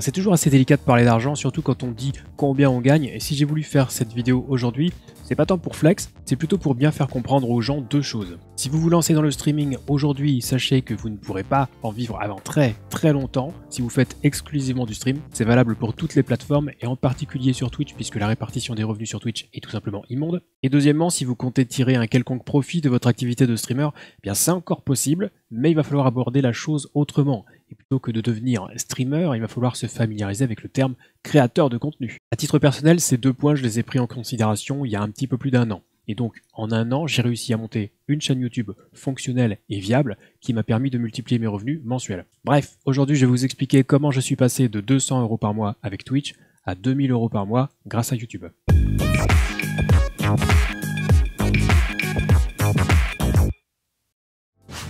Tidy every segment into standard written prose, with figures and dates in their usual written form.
C'est toujours assez délicat de parler d'argent, surtout quand on dit combien on gagne, et si j'ai voulu faire cette vidéo aujourd'hui, c'est pas tant pour flex, c'est plutôt pour bien faire comprendre aux gens deux choses. Si vous vous lancez dans le streaming aujourd'hui, sachez que vous ne pourrez pas en vivre avant très longtemps si vous faites exclusivement du stream. C'est valable pour toutes les plateformes et en particulier sur Twitch puisque la répartition des revenus sur Twitch est tout simplement immonde. Et deuxièmement, si vous comptez tirer un quelconque profit de votre activité de streamer, eh bien c'est encore possible, mais il va falloir aborder la chose autrement. Et plutôt que de devenir streamer, il va falloir se familiariser avec le terme créateur de contenu. À titre personnel, ces deux points, je les ai pris en considération il y a un petit peu plus d'1 an. Et donc, en 1 an, j'ai réussi à monter une chaîne YouTube fonctionnelle et viable qui m'a permis de multiplier mes revenus mensuels. Bref, aujourd'hui, je vais vous expliquer comment je suis passé de 200 € par mois avec Twitch à 2000 € par mois grâce à YouTube.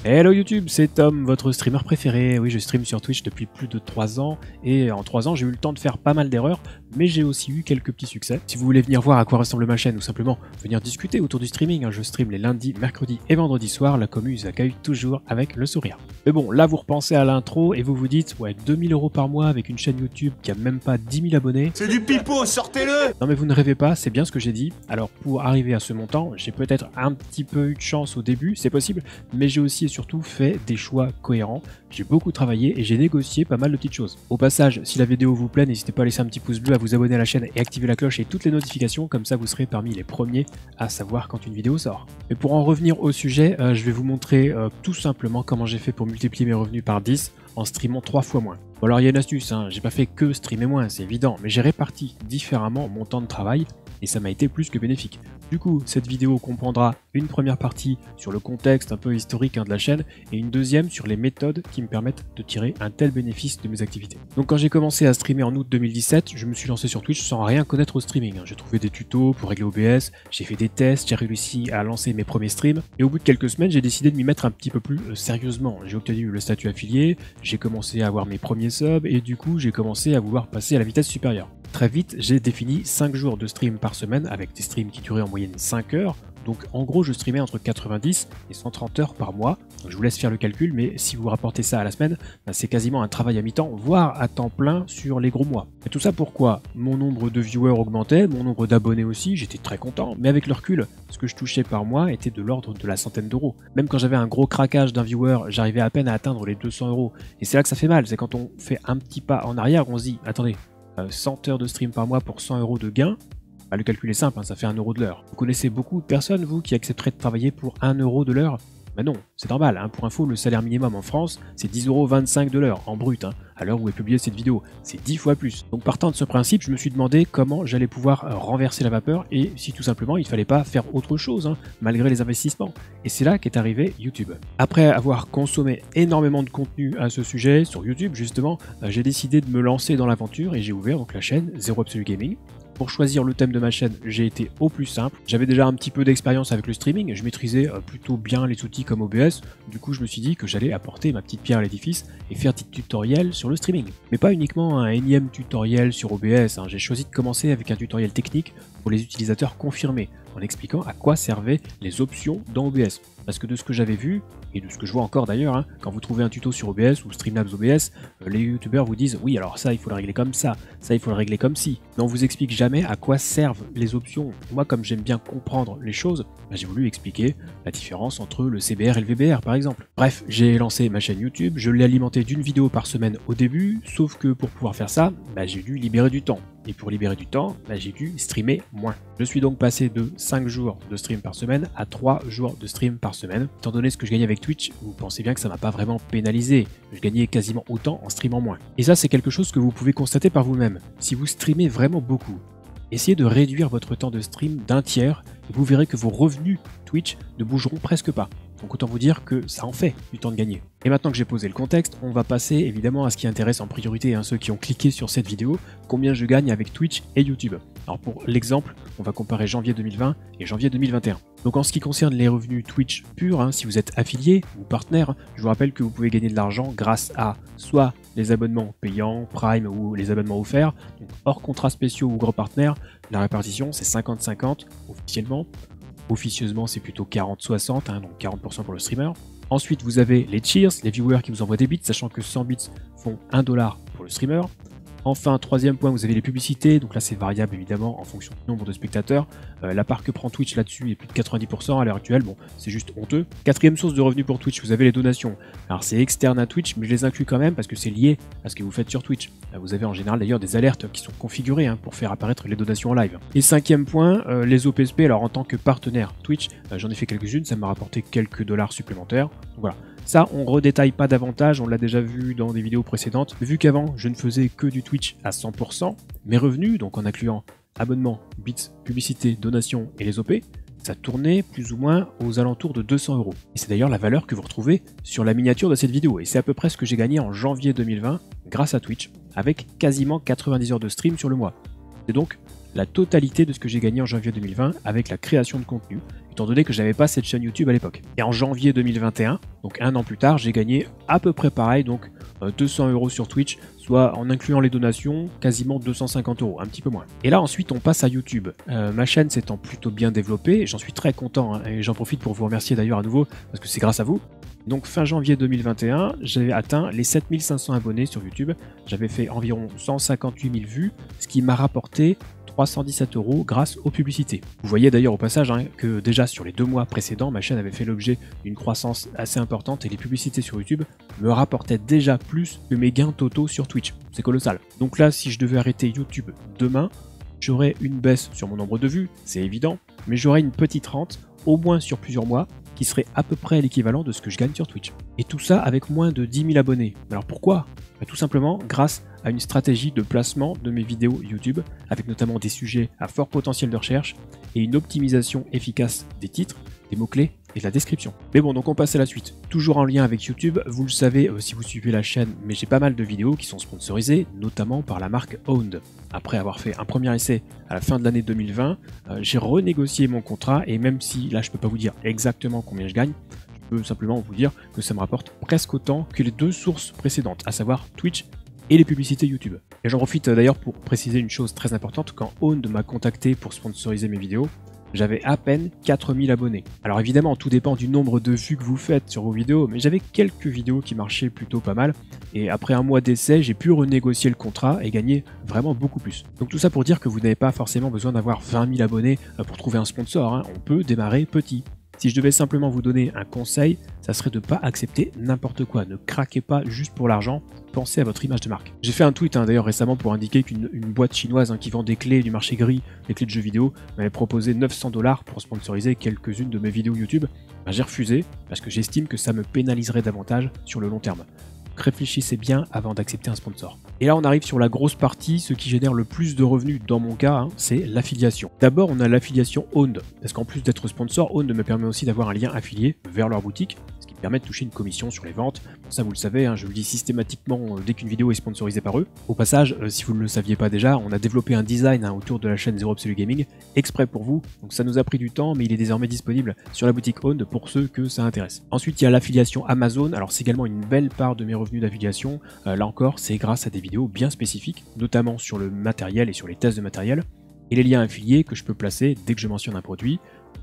Hello YouTube, c'est Tom, votre streamer préféré. Oui, je stream sur Twitch depuis plus de 3 ans et en 3 ans, j'ai eu le temps de faire pas mal d'erreurs, mais j'ai aussi eu quelques petits succès. Si vous voulez venir voir à quoi ressemble ma chaîne ou simplement venir discuter autour du streaming, je stream les lundis, mercredis et vendredis soirs, la commu vous accueille toujours avec le sourire. Mais bon, là vous repensez à l'intro et vous vous dites, ouais, 2000 € par mois avec une chaîne YouTube qui a même pas 10 000 abonnés. C'est du pipeau, sortez-le! Non mais vous ne rêvez pas, c'est bien ce que j'ai dit. Alors pour arriver à ce montant, j'ai peut-être un petit peu eu de chance au début, c'est possible, mais j'ai aussi et surtout fait des choix cohérents. J'ai beaucoup travaillé et j'ai négocié pas mal de petites choses. Au passage, si la vidéo vous plaît, n'hésitez pas à laisser un petit pouce bleu, à vous abonner à la chaîne et activer la cloche et toutes les notifications, comme ça vous serez parmi les premiers à savoir quand une vidéo sort. Mais pour en revenir au sujet, je vais vous montrer tout simplement comment j'ai fait pour multiplier mes revenus par 10 en streamant 3 fois moins. Bon alors il y a une astuce, j'ai pas fait que streamer moins, c'est évident, mais j'ai réparti différemment mon temps de travail et ça m'a été plus que bénéfique. Du coup, cette vidéo comprendra une première partie sur le contexte un peu historique de la chaîne et une deuxième sur les méthodes qui me permettent de tirer un tel bénéfice de mes activités. Donc quand j'ai commencé à streamer en août 2017, je me suis lancé sur Twitch sans rien connaître au streaming. J'ai trouvé des tutos pour régler OBS, j'ai fait des tests, j'ai réussi à lancer mes premiers streams et au bout de quelques semaines, j'ai décidé de m'y mettre un petit peu plus sérieusement. J'ai obtenu le statut affilié, j'ai commencé à avoir mes premiers subs et du coup, j'ai commencé à vouloir passer à la vitesse supérieure. Très vite, j'ai défini 5 jours de stream par semaine avec des streams qui duraient en moyenne 5 heures. Donc en gros, je streamais entre 90 et 130 heures par mois. Donc, je vous laisse faire le calcul, mais si vous rapportez ça à la semaine, c'est quasiment un travail à mi-temps, voire à temps plein sur les gros mois. Et tout ça pourquoi? Mon nombre de viewers augmentait, mon nombre d'abonnés aussi, j'étais très content, mais avec le recul, ce que je touchais par mois était de l'ordre de la centaine d'euros. Même quand j'avais un gros craquage d'un viewer, j'arrivais à peine à atteindre les 200 €. Et c'est là que ça fait mal, c'est quand on fait un petit pas en arrière, on se dit, attendez, 100 heures de stream par mois pour 100 € de gain, bah, le calcul est simple, ça fait 1 € de l'heure. Vous connaissez beaucoup de personnes, vous, qui accepteraient de travailler pour 1 € de l'heure? Ben non, c'est normal, pour info, le salaire minimum en France, c'est 10,25 € de l'heure, en brut, à l'heure où est publiée cette vidéo. C'est 10 fois plus. Donc partant de ce principe, je me suis demandé comment j'allais pouvoir renverser la vapeur et si tout simplement il fallait pas faire autre chose, malgré les investissements. Et c'est là qu'est arrivé YouTube. Après avoir consommé énormément de contenu à ce sujet, sur YouTube justement, j'ai décidé de me lancer dans l'aventure et j'ai ouvert donc la chaîne Zero Absolute Gaming. Pour choisir le thème de ma chaîne, j'ai été au plus simple. J'avais déjà un petit peu d'expérience avec le streaming, je maîtrisais plutôt bien les outils comme OBS, du coup je me suis dit que j'allais apporter ma petite pierre à l'édifice et faire des tutoriels sur le streaming. Mais pas uniquement un énième tutoriel sur OBS, j'ai choisi de commencer avec un tutoriel technique pour les utilisateurs confirmés, en expliquant à quoi servaient les options dans OBS. Parce que de ce que j'avais vu, et de ce que je vois encore d'ailleurs, quand vous trouvez un tuto sur OBS ou Streamlabs OBS, les youtubeurs vous disent oui alors ça il faut le régler comme ça il faut le régler comme ci. Mais on vous explique jamais à quoi servent les options. Moi comme j'aime bien comprendre les choses, j'ai voulu expliquer la différence entre le CBR et le VBR par exemple. Bref, j'ai lancé ma chaîne YouTube, je l'ai alimentée d'une vidéo par semaine au début, sauf que pour pouvoir faire ça, j'ai dû libérer du temps. Et pour libérer du temps, j'ai dû streamer moins. Je suis donc passé de 5 jours de stream par semaine à 3 jours de stream par semaine. Étant donné ce que je gagnais avec Twitch, vous pensez bien que ça m'a pas vraiment pénalisé. Je gagnais quasiment autant en streamant moins. Et ça, c'est quelque chose que vous pouvez constater par vous-même. Si vous streamez vraiment beaucoup, essayez de réduire votre temps de stream d'un tiers et vous verrez que vos revenus Twitch ne bougeront presque pas. Donc autant vous dire que ça en fait du temps de gagner. Et maintenant que j'ai posé le contexte, on va passer évidemment à ce qui intéresse en priorité ceux qui ont cliqué sur cette vidéo, combien je gagne avec Twitch et YouTube. Alors pour l'exemple, on va comparer janvier 2020 et janvier 2021. Donc en ce qui concerne les revenus Twitch purs, si vous êtes affilié ou partenaire, je vous rappelle que vous pouvez gagner de l'argent grâce à soit les abonnements payants, Prime ou les abonnements offerts, donc hors contrats spéciaux ou gros partenaires, la répartition c'est 50-50 officiellement. Officieusement, c'est plutôt 40-60, donc 40% pour le streamer. Ensuite, vous avez les cheers, les viewers qui vous envoient des bits, sachant que 100 bits font 1 $ pour le streamer. Enfin, troisième point, vous avez les publicités. Donc là, c'est variable évidemment en fonction du nombre de spectateurs. La part que prend Twitch là-dessus est plus de 90% à l'heure actuelle. Bon, c'est juste honteux. Quatrième source de revenus pour Twitch, vous avez les donations. Alors c'est externe à Twitch, mais je les inclus quand même parce que c'est lié à ce que vous faites sur Twitch. Vous avez en général d'ailleurs des alertes qui sont configurées pour faire apparaître les donations en live. Et cinquième point, les OPSP. Alors en tant que partenaire Twitch, j'en ai fait quelques-unes, ça m'a rapporté quelques dollars supplémentaires. Donc voilà. Ça, on redétaille pas davantage, on l'a déjà vu dans des vidéos précédentes. Vu qu'avant, je ne faisais que du Twitch à 100%, mes revenus, donc en incluant abonnement, bits, publicité, donation et les OP, ça tournait plus ou moins aux alentours de 200 €. Et c'est d'ailleurs la valeur que vous retrouvez sur la miniature de cette vidéo. Et c'est à peu près ce que j'ai gagné en janvier 2020 grâce à Twitch, avec quasiment 90 heures de stream sur le mois. C'est donc la totalité de ce que j'ai gagné en janvier 2020 avec la création de contenu, étant donné que je n'avais pas cette chaîne YouTube à l'époque. Et en janvier 2021, donc un an plus tard, j'ai gagné à peu près pareil, donc 200 € sur Twitch, soit en incluant les donations, quasiment 250 €, un petit peu moins. Et là ensuite on passe à YouTube. Ma chaîne s'étant plutôt bien développée, j'en suis très content, et j'en profite pour vous remercier d'ailleurs à nouveau, parce que c'est grâce à vous. Donc fin janvier 2021, j'avais atteint les 7500 abonnés sur YouTube, j'avais fait environ 158 000 vues, ce qui m'a rapporté 317 € grâce aux publicités. Vous voyez d'ailleurs au passage que déjà sur les 2 mois précédents, ma chaîne avait fait l'objet d'une croissance assez importante et les publicités sur YouTube me rapportaient déjà plus que mes gains totaux sur Twitch. C'est colossal. Donc là, si je devais arrêter YouTube demain, j'aurais une baisse sur mon nombre de vues, c'est évident, mais j'aurais une petite rente, au moins sur plusieurs mois, qui serait à peu près l'équivalent de ce que je gagne sur Twitch. Et tout ça avec moins de 10 000 abonnés. Alors pourquoi ? Tout simplement grâce à une stratégie de placement de mes vidéos YouTube, avec notamment des sujets à fort potentiel de recherche et une optimisation efficace des titres, des mots-clés et de la description. Mais bon, donc on passe à la suite. Toujours en lien avec YouTube, vous le savez si vous suivez la chaîne, mais j'ai pas mal de vidéos qui sont sponsorisées, notamment par la marque Owned. Après avoir fait un premier essai à la fin de l'année 2020, j'ai renégocié mon contrat et même si là je peux pas vous dire exactement combien je gagne, je peux simplement vous dire que ça me rapporte presque autant que les 2 sources précédentes, à savoir Twitch et les publicités YouTube. Et j'en profite d'ailleurs pour préciser une chose très importante, quand Owned m'a contacté pour sponsoriser mes vidéos, j'avais à peine 4000 abonnés. Alors évidemment, tout dépend du nombre de vues que vous faites sur vos vidéos, mais j'avais quelques vidéos qui marchaient plutôt pas mal, et après un mois d'essai, j'ai pu renégocier le contrat et gagner vraiment beaucoup plus. Donc tout ça pour dire que vous n'avez pas forcément besoin d'avoir 20 000 abonnés pour trouver un sponsor, on peut démarrer petit. Si je devais simplement vous donner un conseil, ça serait de ne pas accepter n'importe quoi. Ne craquez pas juste pour l'argent, pensez à votre image de marque. J'ai fait un tweet d'ailleurs récemment pour indiquer qu'une boîte chinoise qui vend des clés du marché gris, des clés de jeux vidéo, m'avait proposé 900 $ pour sponsoriser quelques-unes de mes vidéos YouTube. J'ai refusé parce que j'estime que ça me pénaliserait davantage sur le long terme. Donc réfléchissez bien avant d'accepter un sponsor. Et là on arrive sur la grosse partie, ce qui génère le plus de revenus dans mon cas, c'est l'affiliation. D'abord on a l'affiliation Owned, parce qu'en plus d'être sponsor, Owned me permet aussi d'avoir un lien affilié vers leur boutique, ce qui me permet de toucher une commission sur les ventes. Bon, ça vous le savez, je le dis systématiquement dès qu'une vidéo est sponsorisée par eux. Au passage, si vous ne le saviez pas déjà, on a développé un design autour de la chaîne Zero Absolute Gaming, exprès pour vous, donc ça nous a pris du temps, mais il est désormais disponible sur la boutique Owned pour ceux que ça intéresse. Ensuite il y a l'affiliation Amazon, alors c'est également une belle part de mes revenus d'affiliation, là encore c'est grâce à des vidéos bien spécifiques, notamment sur le matériel et sur les tests de matériel, et les liens affiliés que je peux placer dès que je mentionne un produit.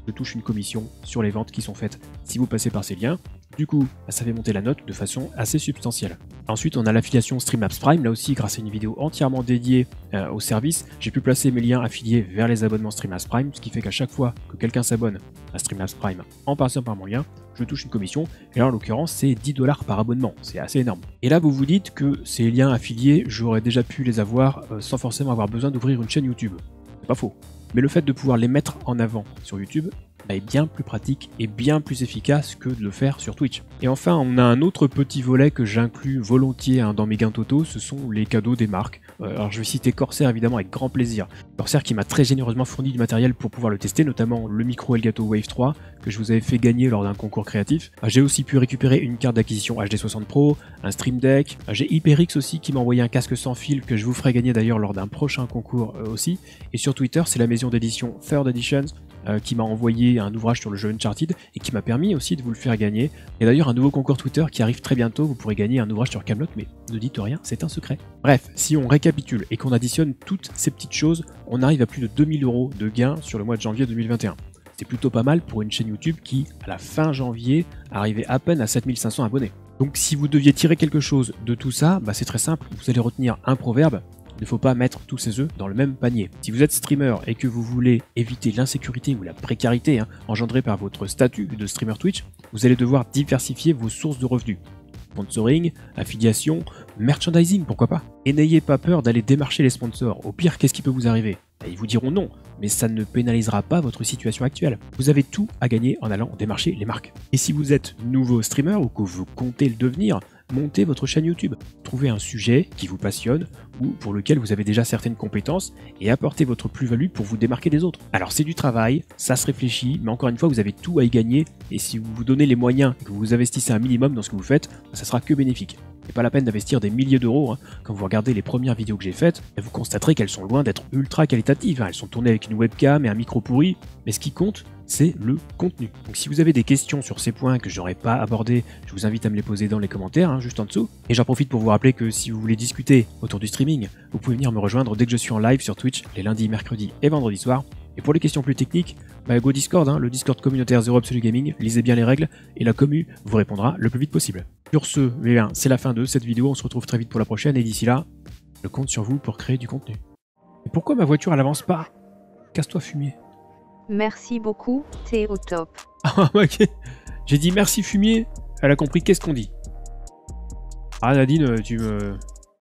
Je touche une commission sur les ventes qui sont faites si vous passez par ces liens. Du coup, ça fait monter la note de façon assez substantielle. Ensuite, on a l'affiliation Streamlabs Prime. Là aussi, grâce à une vidéo entièrement dédiée au service, j'ai pu placer mes liens affiliés vers les abonnements Streamlabs Prime, ce qui fait qu'à chaque fois que quelqu'un s'abonne à Streamlabs Prime en passant par mon lien, je touche une commission. Et là, en l'occurrence, c'est 10 $ par abonnement. C'est assez énorme. Et là, vous vous dites que ces liens affiliés, j'aurais déjà pu les avoir sans forcément avoir besoin d'ouvrir une chaîne YouTube. C'est pas faux. Mais le fait de pouvoir les mettre en avant sur YouTube est bien plus pratique et bien plus efficace que de le faire sur Twitch. Et enfin, on a un autre petit volet que j'inclus volontiers dans mes gains totaux, ce sont les cadeaux des marques. Alors je vais citer Corsair évidemment avec grand plaisir. Corsair qui m'a très généreusement fourni du matériel pour pouvoir le tester, notamment le micro Elgato Wave 3 que je vous avais fait gagner lors d'un concours créatif. J'ai aussi pu récupérer une carte d'acquisition HD60 Pro, un Stream Deck. J'ai HyperX aussi qui m'a envoyé un casque sans fil que je vous ferai gagner d'ailleurs lors d'un prochain concours aussi. Et sur Twitter, c'est la maison d'édition Third Editions qui m'a envoyé un ouvrage sur le jeu Uncharted et qui m'a permis aussi de vous le faire gagner. Et d'ailleurs un nouveau concours Twitter qui arrive très bientôt, vous pourrez gagner un ouvrage sur Kaamelott, mais ne dites rien, c'est un secret. Bref, si on récapitule et qu'on additionne toutes ces petites choses, on arrive à plus de 2000 € de gains sur le mois de janvier 2021. C'est plutôt pas mal pour une chaîne YouTube qui, à la fin janvier, arrivait à peine à 7500 abonnés. Donc si vous deviez tirer quelque chose de tout ça, c'est très simple, vous allez retenir un proverbe: il ne faut pas mettre tous ses œufs dans le même panier. Si vous êtes streamer et que vous voulez éviter l'insécurité ou la précarité engendrée par votre statut de streamer Twitch, vous allez devoir diversifier vos sources de revenus. Sponsoring, affiliation, merchandising, pourquoi pas. Et n'ayez pas peur d'aller démarcher les sponsors. Au pire, qu'est-ce qui peut vous arriver? Ils vous diront non, mais ça ne pénalisera pas votre situation actuelle. Vous avez tout à gagner en allant démarcher les marques. Et si vous êtes nouveau streamer ou que vous comptez le devenir, montez votre chaîne YouTube. Trouvez un sujet qui vous passionne ou pour lequel vous avez déjà certaines compétences et apportez votre plus-value pour vous démarquer des autres. Alors c'est du travail, ça se réfléchit, mais encore une fois, vous avez tout à y gagner et si vous vous donnez les moyens et que vous investissez un minimum dans ce que vous faites, ça sera que bénéfique. C'est pas la peine d'investir des milliers d'euros. Quand vous regardez les premières vidéos que j'ai faites, vous constaterez qu'elles sont loin d'être ultra qualitatives. Elles sont tournées avec une webcam et un micro pourri, mais ce qui compte, c'est le contenu. Donc si vous avez des questions sur ces points que je n'aurais pas abordés, je vous invite à me les poser dans les commentaires, juste en dessous. Et j'en profite pour vous rappeler que si vous voulez discuter autour du streaming, vous pouvez venir me rejoindre dès que je suis en live sur Twitch, les lundis, mercredis et vendredis soirs. Et pour les questions plus techniques, go Discord, le Discord communautaire Zero Absolu Gaming, lisez bien les règles et la commu vous répondra le plus vite possible. Sur ce, c'est la fin de cette vidéo, on se retrouve très vite pour la prochaine et d'ici là, je compte sur vous pour créer du contenu. Et pourquoi ma voiture elle avance pas? Casse-toi fumier. Merci beaucoup, t'es au top. Ah ok, j'ai dit merci fumier, elle a compris qu'est-ce qu'on dit. Ah Nadine, tu me...